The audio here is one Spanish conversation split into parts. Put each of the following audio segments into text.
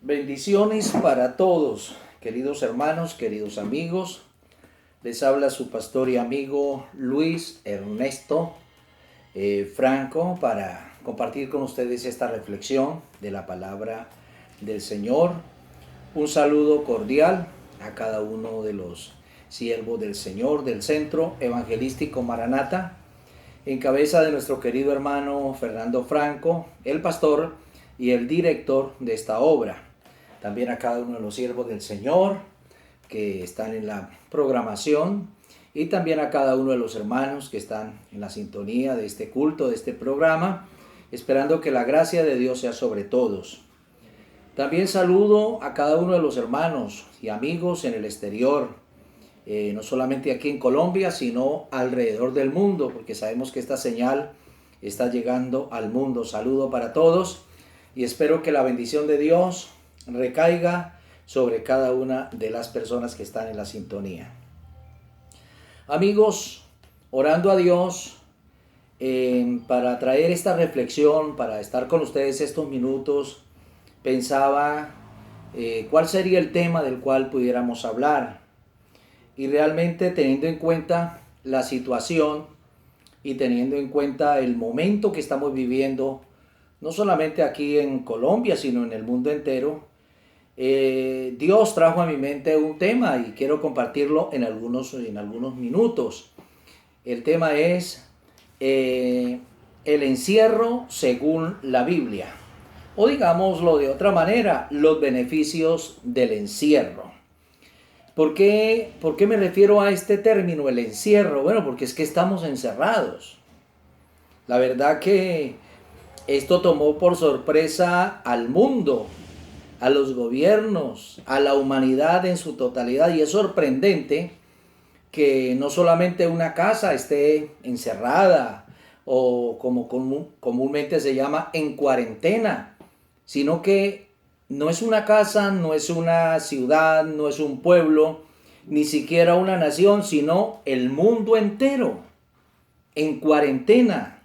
Bendiciones para todos, queridos hermanos, queridos amigos. Les habla su pastor y amigo Luis Ernesto Franco para compartir con ustedes esta reflexión de la palabra del Señor. Un saludo cordial a cada uno de los siervos del Señor del Centro Evangelístico Maranata, en cabeza de nuestro querido hermano Fernando Franco, el pastor y el director de esta obra. También a cada uno de los siervos del Señor que están en la programación y también a cada uno de los hermanos que están en la sintonía de este culto, de este programa, esperando que la gracia de Dios sea sobre todos. También saludo a cada uno de los hermanos y amigos en el exterior, no solamente aquí en Colombia, sino alrededor del mundo, porque sabemos que esta señal está llegando al mundo. Saludo para todos y espero que la bendición de Dios recaiga sobre cada una de las personas que están en la sintonía. Amigos, orando a Dios para traer esta reflexión, para estar con ustedes estos minutos, pensaba cuál sería el tema del cual pudiéramos hablar. Y realmente, teniendo en cuenta la situación y teniendo en cuenta el momento que estamos viviendo, no solamente aquí en Colombia, sino en el mundo entero, Dios trajo a mi mente un tema y quiero compartirlo en algunos minutos. El tema es el encierro según la Biblia, o digámoslo de otra manera, los beneficios del encierro. ¿Por qué me refiero a este término, el encierro? Bueno, porque es que estamos encerrados. La verdad que esto tomó por sorpresa al mundo, a los gobiernos, a la humanidad en su totalidad, y es sorprendente que no solamente una casa esté encerrada o como comúnmente se llama en cuarentena, sino que no es una casa, no es una ciudad, no es un pueblo, ni siquiera una nación, sino el mundo entero en cuarentena,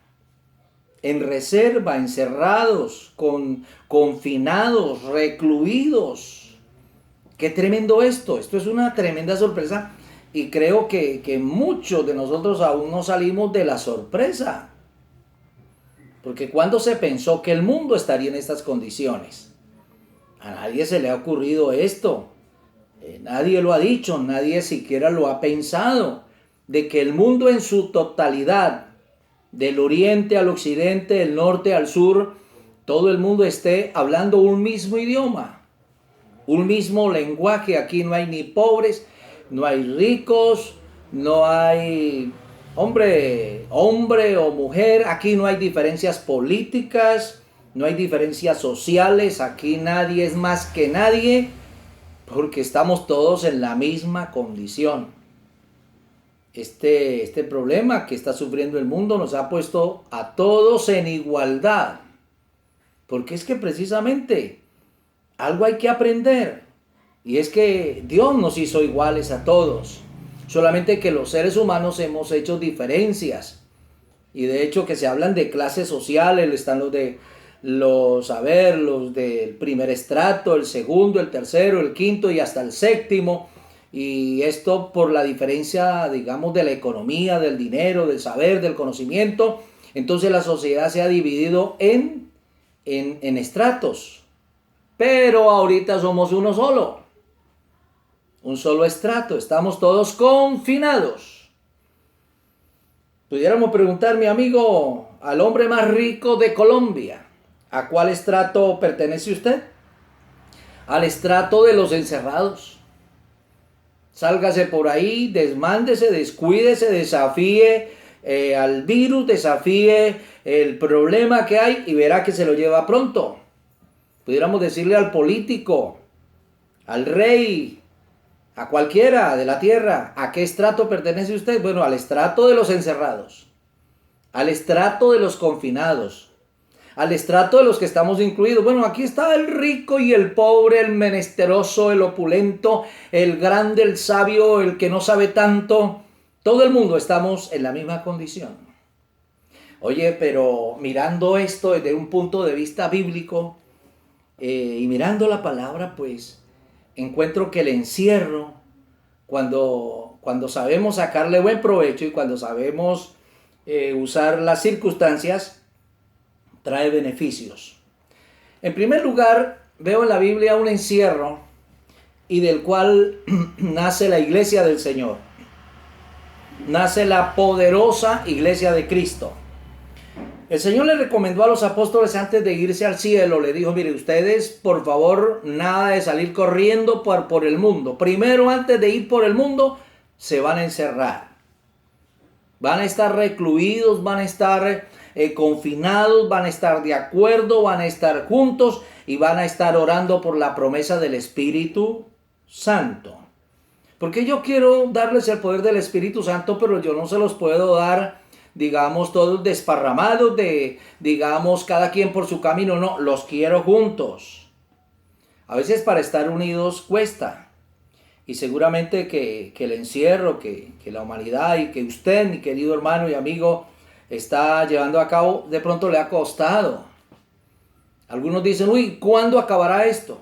en reserva, encerrados, confinados, recluidos. Qué tremendo esto es una tremenda sorpresa y creo que muchos de nosotros aún no salimos de la sorpresa. Porque ¿cuándo se pensó que el mundo estaría en estas condiciones? A nadie se le ha ocurrido esto. Nadie lo ha dicho, nadie siquiera lo ha pensado. De que el mundo en su totalidad, del oriente al occidente, del norte al sur, todo el mundo esté hablando un mismo idioma, un mismo lenguaje. Aquí no hay ni pobres, no hay ricos, no hay hombre o mujer, aquí no hay diferencias políticas, no hay diferencias sociales, aquí nadie es más que nadie, porque estamos todos en la misma condición. Este problema que está sufriendo el mundo nos ha puesto a todos en igualdad, porque es que precisamente algo hay que aprender, y es que Dios nos hizo iguales a todos, solamente que los seres humanos hemos hecho diferencias, y de hecho que se hablan de clases sociales, están los del primer estrato, el segundo, el tercero, el quinto y hasta el séptimo. Y esto por la diferencia, digamos, de la economía, del dinero, del saber, del conocimiento. Entonces la sociedad se ha dividido en estratos. Pero ahorita somos un solo estrato. Estamos todos confinados. Pudiéramos preguntar, mi amigo, al hombre más rico de Colombia, ¿a cuál estrato pertenece usted? Al estrato de los encerrados. Sálgase por ahí, desmándese, descuídese, desafíe al virus, desafíe el problema que hay y verá que se lo lleva pronto. Pudiéramos decirle al político, al rey, a cualquiera de la tierra, ¿a qué estrato pertenece usted? Bueno, al estrato de los encerrados, al estrato de los confinados, al estrato de los que estamos incluidos. Bueno, aquí está el rico y el pobre, el menesteroso, el opulento, el grande, el sabio, el que no sabe tanto. Todo el mundo estamos en la misma condición. Oye, pero mirando esto desde un punto de vista bíblico, y mirando la palabra, pues encuentro que el encierro, cuando sabemos sacarle buen provecho y cuando sabemos usar las circunstancias, trae beneficios. En primer lugar, veo en la Biblia un encierro y del cual nace la iglesia del Señor. Nace la poderosa iglesia de Cristo. El Señor le recomendó a los apóstoles antes de irse al cielo, le dijo, mire, ustedes por favor nada de salir corriendo por el mundo. Primero, antes de ir por el mundo, se van a encerrar. Van a estar recluidos, van a estar confinados, van a estar de acuerdo, van a estar juntos y van a estar orando por la promesa del Espíritu Santo. Porque yo quiero darles el poder del Espíritu Santo, pero yo no se los puedo dar, digamos, todos desparramados, digamos, cada quien por su camino. No, los quiero juntos. A veces para estar unidos cuesta. Y seguramente que el encierro, que la humanidad y que usted, mi querido hermano y amigo, está llevando a cabo, de pronto le ha costado. Algunos dicen, uy, ¿cuándo acabará esto?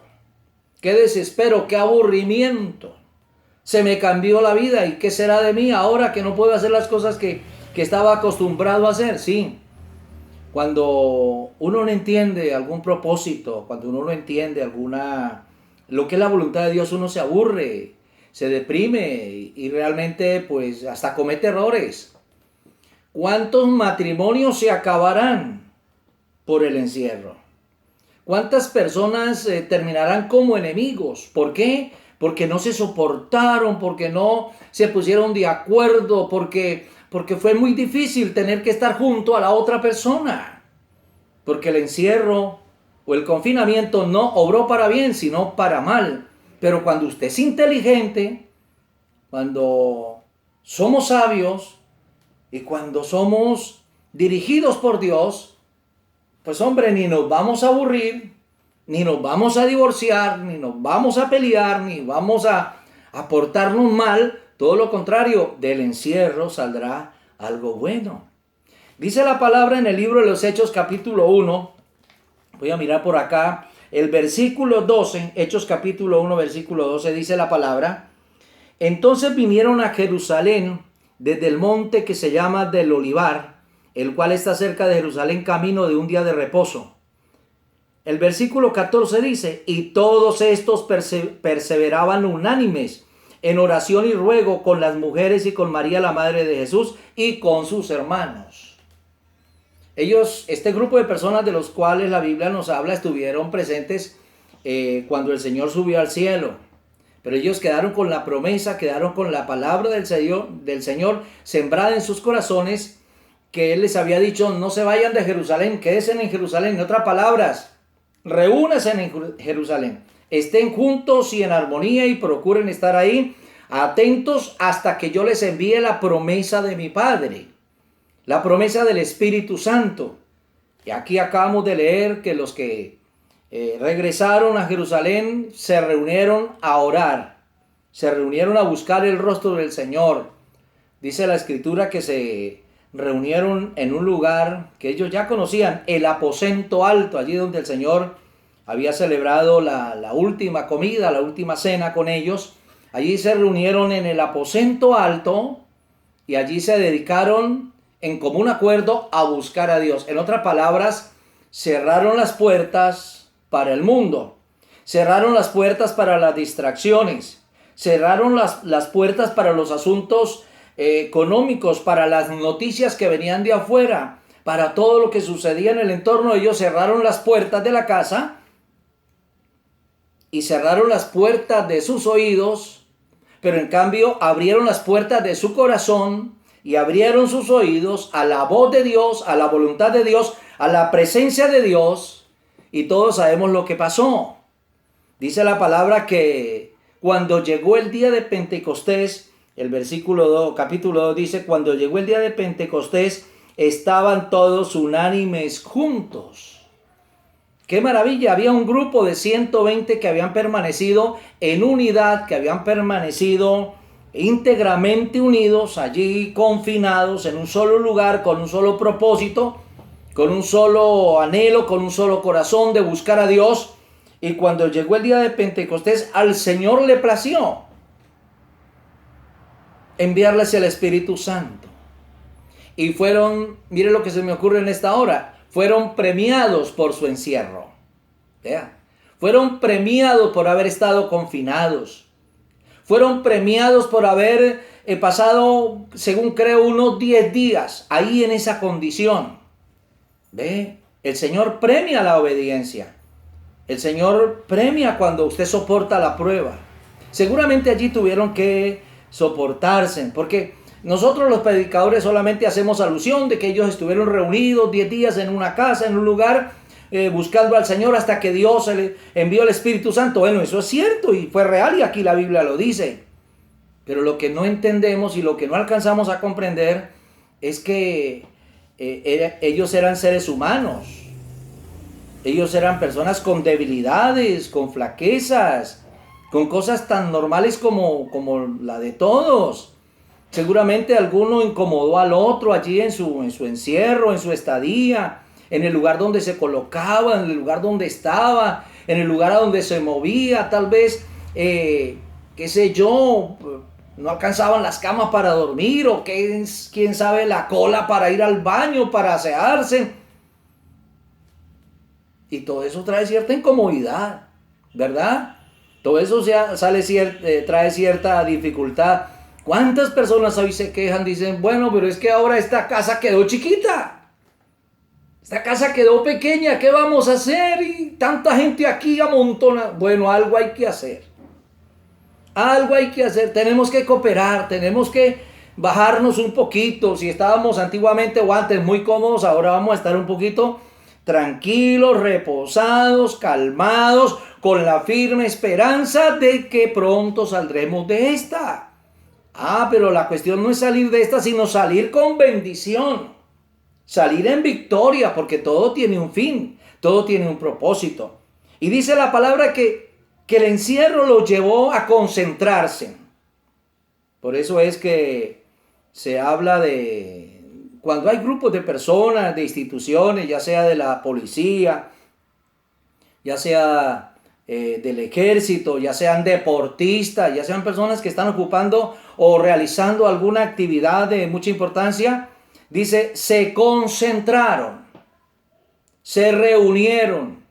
Qué desespero, qué aburrimiento. Se me cambió la vida y ¿qué será de mí ahora que no puedo hacer las cosas que estaba acostumbrado a hacer? Sí, cuando uno no entiende algún propósito, cuando uno no entiende lo que es la voluntad de Dios, uno se aburre, se deprime y realmente pues hasta comete errores. ¿Cuántos matrimonios se acabarán por el encierro? ¿Cuántas personas terminarán como enemigos? ¿Por qué? Porque no se soportaron, porque no se pusieron de acuerdo, porque fue muy difícil tener que estar junto a la otra persona. Porque el encierro o el confinamiento no obró para bien, sino para mal. Pero cuando usted es inteligente, cuando somos sabios y cuando somos dirigidos por Dios, pues hombre, ni nos vamos a aburrir, ni nos vamos a divorciar, ni nos vamos a pelear, ni vamos a portarnos mal. Todo lo contrario, del encierro saldrá algo bueno. Dice la palabra en el libro de los Hechos capítulo 1, voy a mirar por acá, el versículo 12, Hechos capítulo 1, versículo 12, dice la palabra, entonces vinieron a Jerusalén desde el monte que se llama del Olivar, el cual está cerca de Jerusalén, camino de un día de reposo. El versículo 14 dice, y todos estos perseveraban unánimes en oración y ruego con las mujeres y con María la madre de Jesús y con sus hermanos. Este grupo de personas de los cuales la Biblia nos habla, estuvieron presentes cuando el Señor subió al cielo. Pero ellos quedaron con la promesa, quedaron con la palabra del Señor sembrada en sus corazones, que Él les había dicho, no se vayan de Jerusalén, quédense en Jerusalén. En otras palabras, reúnanse en Jerusalén, estén juntos y en armonía y procuren estar ahí atentos hasta que yo les envíe la promesa de mi Padre, la promesa del Espíritu Santo. Y aquí acabamos de leer que los que regresaron a Jerusalén se reunieron a orar, se reunieron a buscar el rostro del Señor. Dice la Escritura que se reunieron en un lugar que ellos ya conocían, el aposento alto, allí donde el Señor había celebrado la última comida, la última cena con ellos. Allí se reunieron en el aposento alto y allí se dedicaron en común acuerdo a buscar a Dios. En otras palabras, cerraron las puertas para el mundo, cerraron las puertas para las distracciones, cerraron las puertas para los asuntos económicos, para las noticias que venían de afuera, para todo lo que sucedía en el entorno. Ellos cerraron las puertas de la casa y cerraron las puertas de sus oídos, pero en cambio abrieron las puertas de su corazón y abrieron sus oídos a la voz de Dios, a la voluntad de Dios, a la presencia de Dios, y todos sabemos lo que pasó. Dice la palabra que cuando llegó el día de Pentecostés, el versículo 2, capítulo 2 dice, cuando llegó el día de Pentecostés, estaban todos unánimes juntos. ¡Qué maravilla! Había un grupo de 120 que habían permanecido en unidad, que habían permanecido íntegramente unidos, allí confinados en un solo lugar, con un solo propósito, con un solo anhelo, con un solo corazón de buscar a Dios. Y cuando llegó el día de Pentecostés, al Señor le plació enviarles el Espíritu Santo. Y fueron, mire lo que se me ocurre en esta hora, fueron premiados por su encierro. Vea, fueron premiados por haber estado confinados. Fueron premiados por haber pasado, según creo, unos 10 días ahí en esa condición. Ve, el Señor premia la obediencia. El Señor premia cuando usted soporta la prueba. Seguramente allí tuvieron que soportarse, porque nosotros los predicadores solamente hacemos alusión de que ellos estuvieron reunidos 10 días en una casa, en un lugar, buscando al Señor hasta que Dios le envió el Espíritu Santo. Bueno, eso es cierto y fue real y aquí la Biblia lo dice. Pero lo que no entendemos y lo que no alcanzamos a comprender es que ellos eran seres humanos. Ellos eran personas con debilidades, con flaquezas, con cosas tan normales como la de todos. Seguramente alguno incomodó al otro allí en su encierro, en su estadía, en el lugar donde se colocaba, en el lugar donde estaba, en el lugar a donde se movía. Tal vez, qué sé yo, no alcanzaban las camas para dormir o quién sabe la cola para ir al baño, para asearse. Y todo eso trae cierta incomodidad, ¿verdad? Todo eso trae cierta dificultad. ¿Cuántas personas hoy se quejan? Dicen, bueno, pero es que ahora esta casa quedó chiquita. Esta casa quedó pequeña, ¿qué vamos a hacer? Y tanta gente aquí amontona. Bueno, algo hay que hacer. Algo hay que hacer. Tenemos que cooperar, tenemos que bajarnos un poquito. Si estábamos antiguamente o antes muy cómodos, ahora vamos a estar un poquito tranquilos, reposados, calmados, con la firme esperanza de que pronto saldremos de esta. Pero la cuestión no es salir de esta, sino salir con bendición. Salir en victoria, porque todo tiene un fin, todo tiene un propósito. Y dice la palabra que el encierro los llevó a concentrarse. Por eso es que se habla de cuando hay grupos de personas, de instituciones, ya sea de la policía, ya sea del ejército, ya sean deportistas, ya sean personas que están ocupando o realizando alguna actividad de mucha importancia, dice, se concentraron, se reunieron,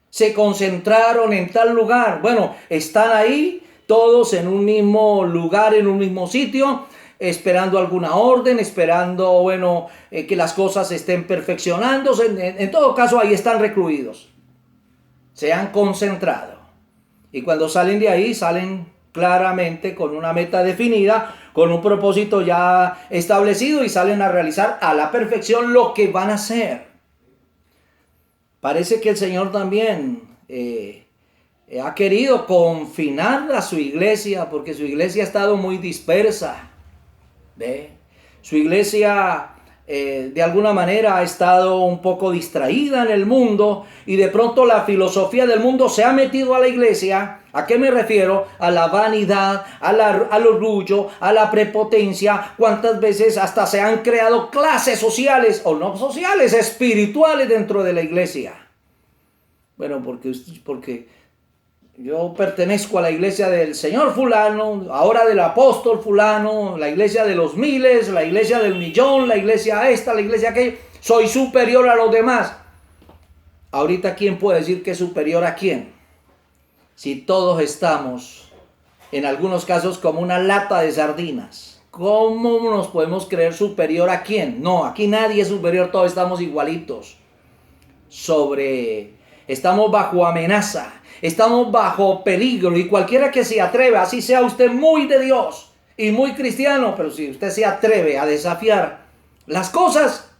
se concentraron en tal lugar. Bueno, están ahí todos en un mismo lugar, en un mismo sitio, esperando alguna orden, esperando, que las cosas estén perfeccionándose. En todo caso, ahí están recluidos. Se han concentrado. Y cuando salen de ahí, salen claramente con una meta definida, con un propósito ya establecido y salen a realizar a la perfección lo que van a hacer. Parece que el Señor también ha querido confinar a su iglesia, porque su iglesia ha estado muy dispersa. ¿Ve? Su iglesia de alguna manera ha estado un poco distraída en el mundo y de pronto la filosofía del mundo se ha metido a la iglesia. ¿A qué me refiero? A la vanidad, al orgullo, a la prepotencia. ¿Cuántas veces hasta se han creado clases sociales o no sociales, espirituales dentro de la iglesia? Bueno, porque yo pertenezco a la iglesia del Señor fulano, ahora del apóstol fulano, la iglesia de los miles, la iglesia del millón, la iglesia esta, la iglesia aquella. Soy superior a los demás. Ahorita, ¿quién puede decir que es superior a quién? Si todos estamos, en algunos casos, como una lata de sardinas. ¿Cómo nos podemos creer superior a quién? No, aquí nadie es superior, todos estamos igualitos. Estamos bajo amenaza. Estamos bajo peligro y cualquiera que se atreve, así sea usted muy de Dios y muy cristiano, pero si usted se atreve a desafiar las cosas,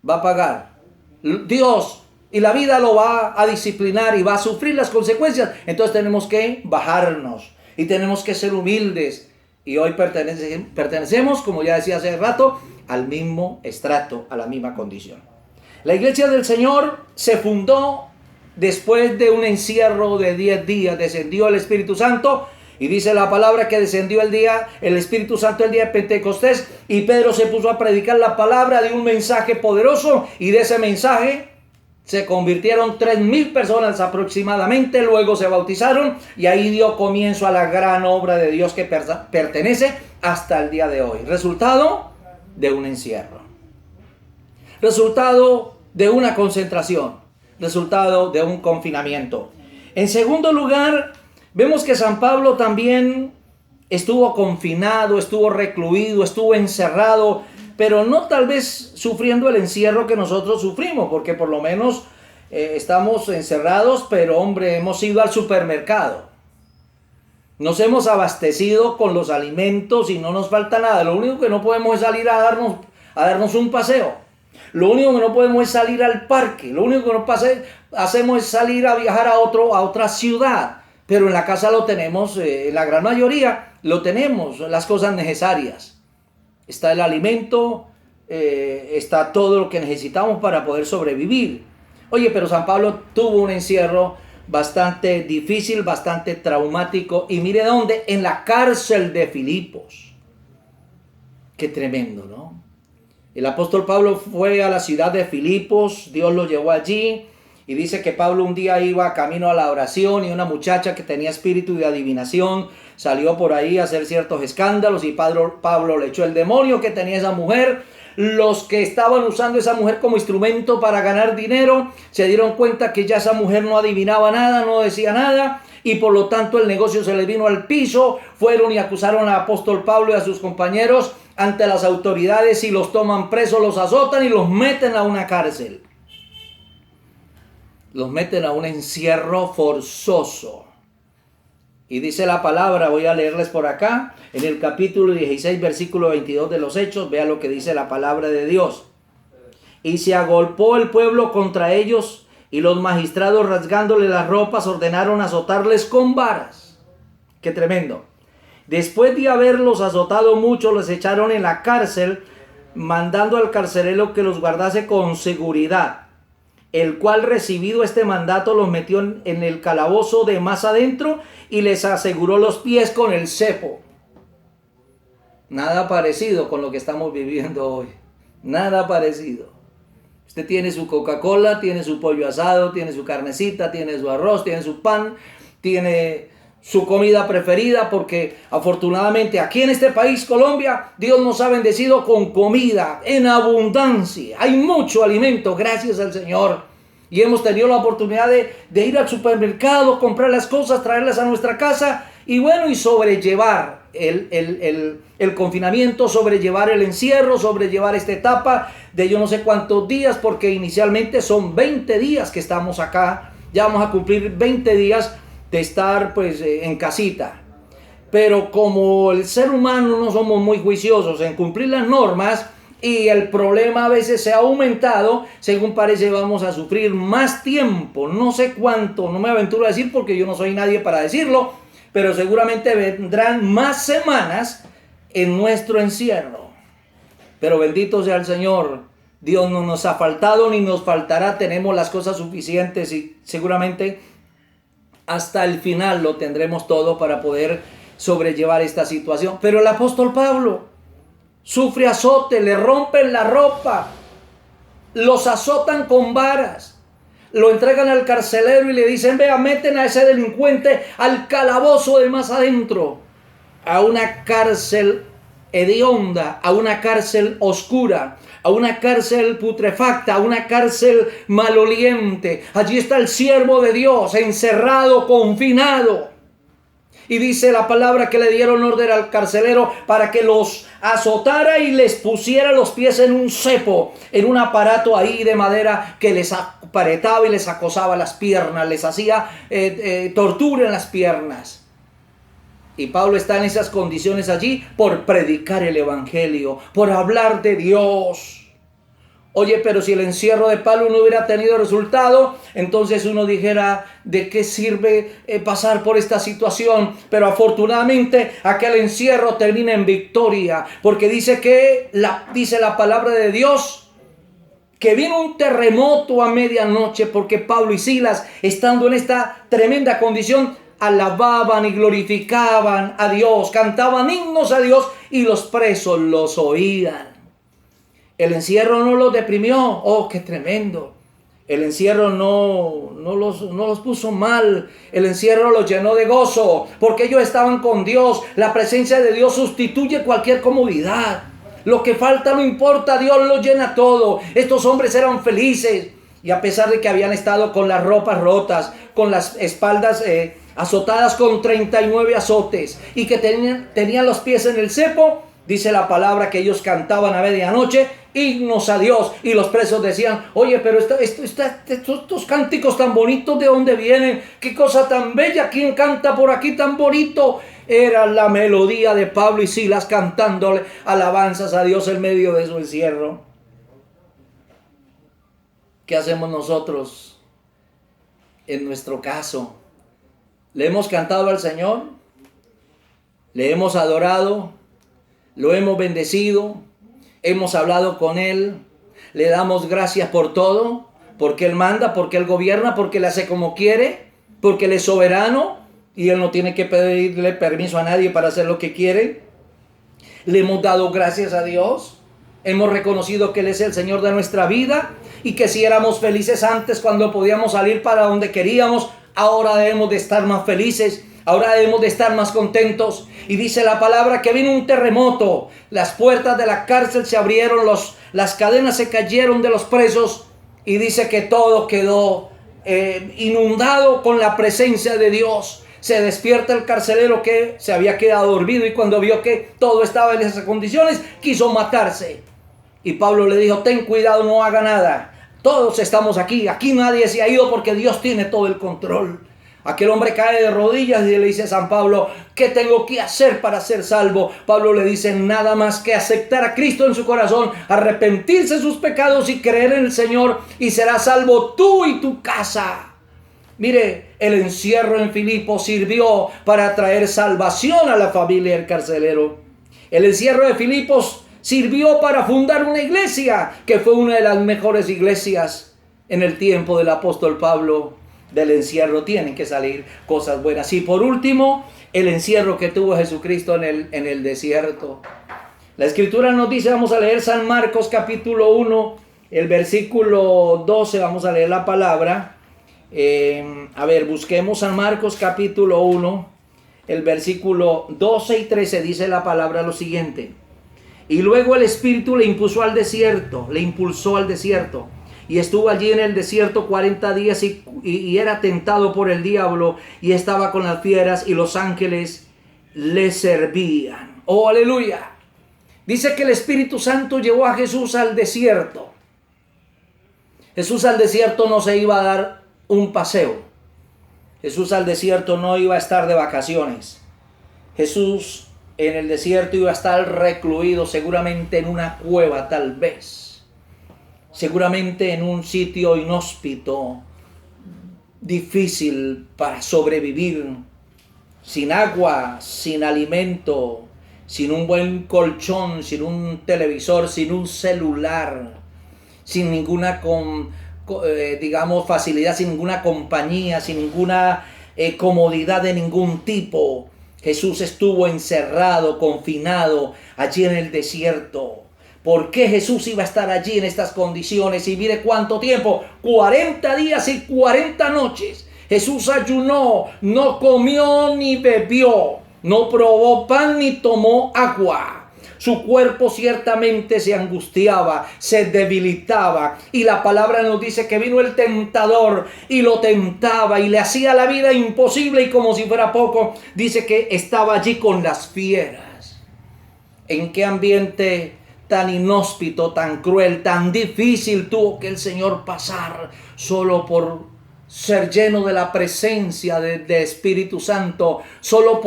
va a pagar. Dios y la vida lo va a disciplinar y va a sufrir las consecuencias. Entonces tenemos que bajarnos y tenemos que ser humildes. Y hoy pertenecemos, como ya decía hace rato, al mismo estrato, a la misma condición. La iglesia del Señor se fundó después de un encierro de 10 días. Descendió el Espíritu Santo y dice la palabra que descendió el Espíritu Santo el día de Pentecostés y Pedro se puso a predicar la palabra de un mensaje poderoso y de ese mensaje Se convirtieron 3.000 personas aproximadamente, luego se bautizaron y ahí dio comienzo a la gran obra de Dios que pertenece hasta el día de hoy. Resultado de un encierro. Resultado de una concentración. Resultado de un confinamiento. En segundo lugar, vemos que San Pablo también estuvo confinado, estuvo recluido, estuvo encerrado, pero no tal vez sufriendo el encierro que nosotros sufrimos, porque por lo menos estamos encerrados, pero hombre, hemos ido al supermercado. Nos hemos abastecido con los alimentos y no nos falta nada. Lo único que no podemos es salir a darnos un paseo. Lo único que no podemos es salir al parque. Lo único que no hacemos es salir a viajar a otra ciudad. Pero en la casa lo tenemos, la gran mayoría lo tenemos, las cosas necesarias. Está el alimento, está todo lo que necesitamos para poder sobrevivir. Oye, pero San Pablo tuvo un encierro bastante difícil, bastante traumático. Y mire dónde, en la cárcel de Filipos. Qué tremendo, ¿no? El apóstol Pablo fue a la ciudad de Filipos, Dios lo llevó allí. Y dice que Pablo un día iba camino a la oración y una muchacha que tenía espíritu de adivinación salió por ahí a hacer ciertos escándalos y Pablo le echó el demonio que tenía esa mujer. Los que estaban usando esa mujer como instrumento para ganar dinero se dieron cuenta que ya esa mujer no adivinaba nada, no decía nada y por lo tanto el negocio se les vino al piso. Fueron y acusaron al apóstol Pablo y a sus compañeros ante las autoridades y los toman presos, los azotan y los meten a una cárcel. Los meten a un encierro forzoso. Y dice la palabra, voy a leerles por acá, en el capítulo 16, versículo 22 de los Hechos, vea lo que dice la palabra de Dios. Y se agolpó el pueblo contra ellos, y los magistrados rasgándole las ropas ordenaron azotarles con varas. ¡Qué tremendo! Después de haberlos azotado mucho, los echaron en la cárcel, mandando al carcelero que los guardase con seguridad, el cual recibido este mandato los metió en el calabozo de más adentro y les aseguró los pies con el cepo. Nada parecido con lo que estamos viviendo hoy. Nada parecido. Usted tiene su Coca-Cola, tiene su pollo asado, tiene su carnecita, tiene su arroz, tiene su pan, tiene su comida preferida, porque afortunadamente aquí en este país, Colombia, Dios nos ha bendecido con comida en abundancia. Hay mucho alimento, gracias al Señor. Y hemos tenido la oportunidad de ir al supermercado, comprar las cosas, traerlas a nuestra casa y bueno, y sobrellevar el confinamiento, sobrellevar el encierro, sobrellevar esta etapa de yo no sé cuántos días, porque inicialmente son 20 días que estamos acá. Ya vamos a cumplir 20 días de estar pues en casita, pero como el ser humano no somos muy juiciosos en cumplir las normas y el problema a veces se ha aumentado, según parece vamos a sufrir más tiempo, no sé cuánto, no me aventuro a decir porque yo no soy nadie para decirlo, pero seguramente vendrán más semanas en nuestro encierro. Pero bendito sea el Señor, Dios no nos ha faltado ni nos faltará, tenemos las cosas suficientes y seguramente hasta el final lo tendremos todo para poder sobrellevar esta situación. Pero el apóstol Pablo sufre azote, le rompen la ropa, los azotan con varas, lo entregan al carcelero y le dicen, vea, meten a ese delincuente al calabozo de más adentro, a una cárcel hedionda, a una cárcel oscura, a una cárcel putrefacta, a una cárcel maloliente. Allí está el siervo de Dios, encerrado, confinado. Y dice la palabra que le dieron orden al carcelero para que los azotara y les pusiera los pies en un cepo, en un aparato ahí de madera que les apretaba y les acosaba las piernas, les hacía tortura en las piernas. Y Pablo está en esas condiciones allí por predicar el evangelio, por hablar de Dios. Oye, pero si el encierro de Pablo no hubiera tenido resultado, entonces uno dijera, ¿de qué sirve pasar por esta situación? Pero afortunadamente aquel encierro termina en victoria, porque dice la palabra de Dios, que vino un terremoto a medianoche, porque Pablo y Silas, estando en esta tremenda condición, alababan y glorificaban a Dios, cantaban himnos a Dios y los presos los oían. El encierro no los deprimió. Oh, qué tremendo. El encierro no los puso mal. El encierro los llenó de gozo, porque ellos estaban con Dios. La presencia de Dios sustituye cualquier comodidad. Lo que falta no importa, Dios lo llena todo. Estos hombres eran felices. Y a pesar de que habían estado con las ropas rotas, con las espaldas azotadas con 39 azotes, y que tenían los pies en el cepo, dice la palabra que ellos cantaban a medianoche himnos a Dios. Y los presos decían: oye, pero estos cánticos tan bonitos, ¿de dónde vienen? Qué cosa tan bella, ¿quién canta por aquí tan bonito? Era la melodía de Pablo y Silas cantándole alabanzas a Dios en medio de su encierro. ¿Qué hacemos nosotros en nuestro caso? ¿Le hemos cantado al Señor? ¿Le hemos adorado? ¿Lo hemos bendecido? ¿Hemos hablado con Él? ¿Le damos gracias por todo? Porque Él manda, porque Él gobierna, porque Él hace como quiere, porque Él es soberano y Él no tiene que pedirle permiso a nadie para hacer lo que quiere. ¿Le hemos dado gracias a Dios? ¿Hemos reconocido que Él es el Señor de nuestra vida? Y que si éramos felices antes cuando podíamos salir para donde queríamos, ahora debemos de estar más felices, ahora debemos de estar más contentos. Y dice la palabra que vino un terremoto, las puertas de la cárcel se abrieron, las cadenas se cayeron de los presos, y dice que todo quedó inundado con la presencia de Dios. Se despierta el carcelero que se había quedado dormido, y cuando vio que todo estaba en esas condiciones, quiso matarse. Y Pablo le dijo: ten cuidado, no haga nada. Todos estamos aquí nadie se ha ido porque Dios tiene todo el control. Aquel hombre cae de rodillas y le dice a San Pablo: ¿qué tengo que hacer para ser salvo? Pablo le dice: nada más que aceptar a Cristo en su corazón, arrepentirse de sus pecados y creer en el Señor, y serás salvo tú y tu casa. Mire, el encierro en Filipos sirvió para traer salvación a la familia del carcelero. El encierro de Filipos sirvió para fundar una iglesia que fue una de las mejores iglesias en el tiempo del apóstol Pablo. Del encierro tienen que salir cosas buenas. Y por último, el encierro que tuvo Jesucristo en el desierto. La escritura nos dice, vamos a leer San Marcos capítulo 1, el versículo 12, vamos a leer la palabra. Busquemos San Marcos capítulo 1, el versículo 12 y 13, dice la palabra lo siguiente. Y luego el Espíritu le impulsó al desierto, y estuvo allí en el desierto 40 días y era tentado por el diablo, y estaba con las fieras, y los ángeles le servían. ¡Oh, aleluya! Dice que el Espíritu Santo llevó a Jesús al desierto. Jesús al desierto no se iba a dar un paseo. Jesús al desierto no iba a estar de vacaciones. Jesús en el desierto iba a estar recluido, seguramente en una cueva, tal vez. Seguramente en un sitio inhóspito, difícil para sobrevivir, sin agua, sin alimento, sin un buen colchón, sin un televisor, sin un celular, sin ninguna facilidad, sin ninguna compañía, sin ninguna comodidad de ningún tipo. Jesús estuvo encerrado, confinado allí en el desierto. ¿Por qué Jesús iba a estar allí en estas condiciones? Y mire cuánto tiempo, 40 días y 40 noches. Jesús ayunó, no comió ni bebió, no probó pan ni tomó agua. Su cuerpo ciertamente se angustiaba, se debilitaba, y la palabra nos dice que vino el tentador y lo tentaba y le hacía la vida imposible, y como si fuera poco, dice que estaba allí con las fieras. ¿En qué ambiente tan inhóspito, tan cruel, tan difícil tuvo que el Señor pasar solo por ser lleno de la presencia de Espíritu Santo, solo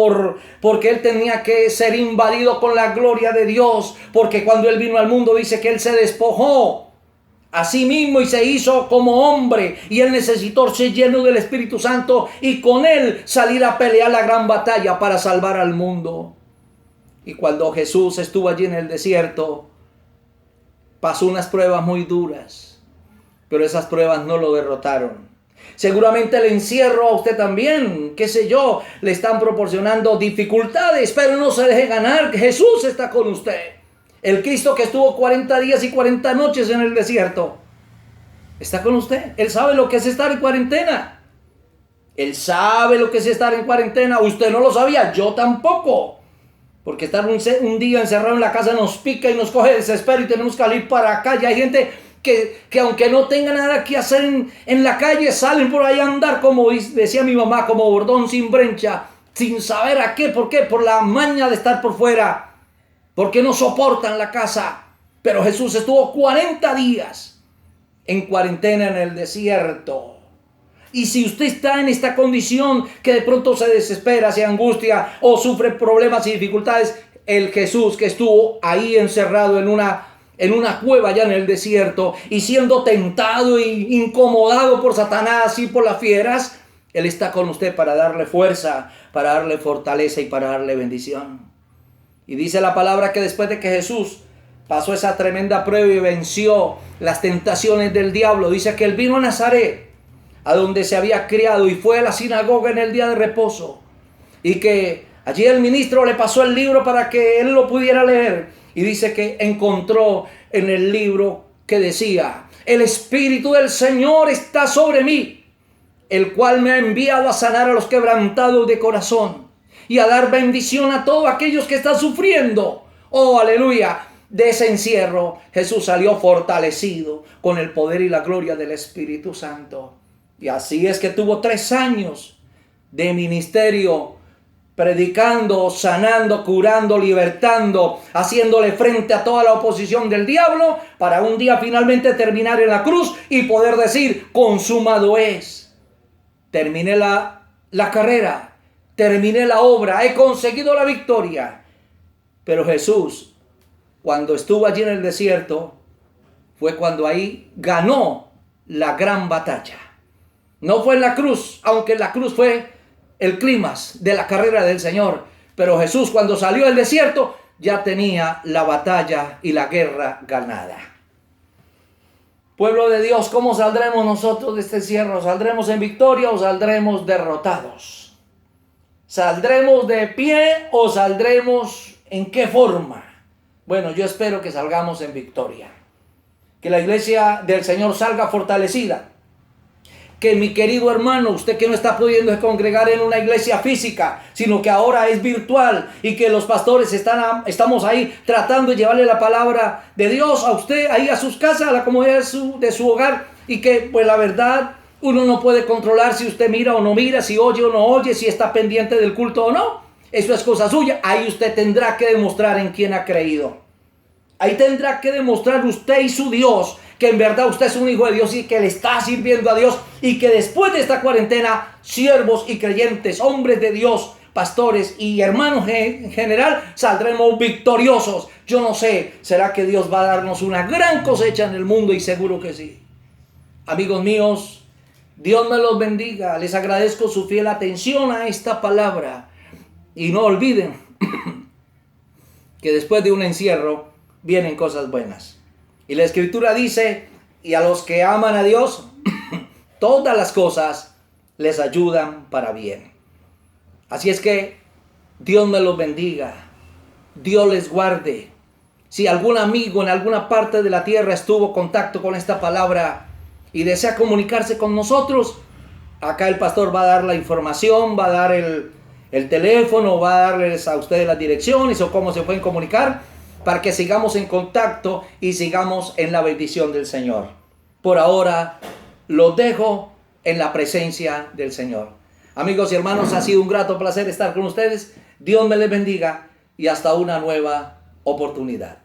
porque Él tenía que ser invadido con la gloria de Dios? Porque cuando Él vino al mundo, dice que Él se despojó a sí mismo y se hizo como hombre, y Él necesitó ser lleno del Espíritu Santo y con Él salir a pelear la gran batalla para salvar al mundo. Y cuando Jesús estuvo allí en el desierto, pasó unas pruebas muy duras, pero esas pruebas no lo derrotaron. Seguramente el encierro a usted también, qué sé yo, le están proporcionando dificultades, pero no se deje ganar, Jesús está con usted. El Cristo que estuvo 40 días y 40 noches en el desierto, está con usted. Él sabe lo que es estar en cuarentena. Él sabe lo que es estar en cuarentena. Usted no lo sabía, yo tampoco. Porque estar un día encerrado en la casa nos pica y nos coge desespero y tenemos que salir para acá. Y hay gente que aunque no tenga nada que hacer en la calle, salen por ahí a andar, como decía mi mamá, como bordón sin brencha, sin saber a qué. ¿Por qué? Por la maña de estar por fuera. Porque no soportan la casa. Pero Jesús estuvo 40 días en cuarentena en el desierto. Y si usted está en esta condición que de pronto se desespera, se angustia o sufre problemas y dificultades, el Jesús que estuvo ahí encerrado en una cueva allá en el desierto y siendo tentado e incomodado por Satanás y por las fieras, Él está con usted para darle fuerza, para darle fortaleza y para darle bendición. Y dice la palabra que después de que Jesús pasó esa tremenda prueba y venció las tentaciones del diablo, dice que Él vino a Nazaret, a donde se había criado, y fue a la sinagoga en el día de reposo, y que allí el ministro le pasó el libro para que él lo pudiera leer, y dice que encontró en el libro que decía: el Espíritu del Señor está sobre mí, el cual me ha enviado a sanar a los quebrantados de corazón y a dar bendición a todos aquellos que están sufriendo. Oh, aleluya. De ese encierro Jesús salió fortalecido con el poder y la gloria del Espíritu Santo. Y así es que tuvo 3 años de ministerio, predicando, sanando, curando, libertando, haciéndole frente a toda la oposición del diablo, para un día finalmente terminar en la cruz y poder decir: consumado es. Terminé la carrera, terminé la obra, he conseguido la victoria. Pero Jesús, cuando estuvo allí en el desierto, fue cuando ahí ganó la gran batalla. No fue en la cruz, aunque la cruz fue el clímax de la carrera del Señor. Pero Jesús, cuando salió del desierto, ya tenía la batalla y la guerra ganada. Pueblo de Dios, ¿cómo saldremos nosotros de este encierro? ¿Saldremos en victoria o saldremos derrotados? ¿Saldremos de pie o saldremos en qué forma? Bueno, yo espero que salgamos en victoria. Que la iglesia del Señor salga fortalecida. Que mi querido hermano, usted que no está pudiendo congregar en una iglesia física, sino que ahora es virtual, y que los pastores estamos ahí tratando de llevarle la palabra de Dios a usted, ahí a sus casas, a la comodidad de su hogar, y que pues la verdad uno no puede controlar si usted mira o no mira, si oye o no oye, si está pendiente del culto o no. Eso es cosa suya. Ahí usted tendrá que demostrar en quién ha creído. Ahí tendrá que demostrar usted y su Dios que en verdad usted es un hijo de Dios y que le está sirviendo a Dios, y que después de esta cuarentena, siervos y creyentes, hombres de Dios, pastores y hermanos en general, saldremos victoriosos. Yo no sé, ¿será que Dios va a darnos una gran cosecha en el mundo? Y seguro que sí. Amigos míos, Dios me los bendiga. Les agradezco su fiel atención a esta palabra. Y no olviden que después de un encierro vienen cosas buenas. Y la Escritura dice: y a los que aman a Dios, todas las cosas les ayudan para bien. Así es que Dios me los bendiga. Dios les guarde. Si algún amigo en alguna parte de la tierra estuvo en contacto con esta palabra y desea comunicarse con nosotros, acá el pastor va a dar la información, va a dar el teléfono, va a darles a ustedes las direcciones o cómo se pueden comunicar, para que sigamos en contacto y sigamos en la bendición del Señor. Por ahora, los dejo en la presencia del Señor. Amigos y hermanos, ha sido un grato placer estar con ustedes. Dios me les bendiga y hasta una nueva oportunidad.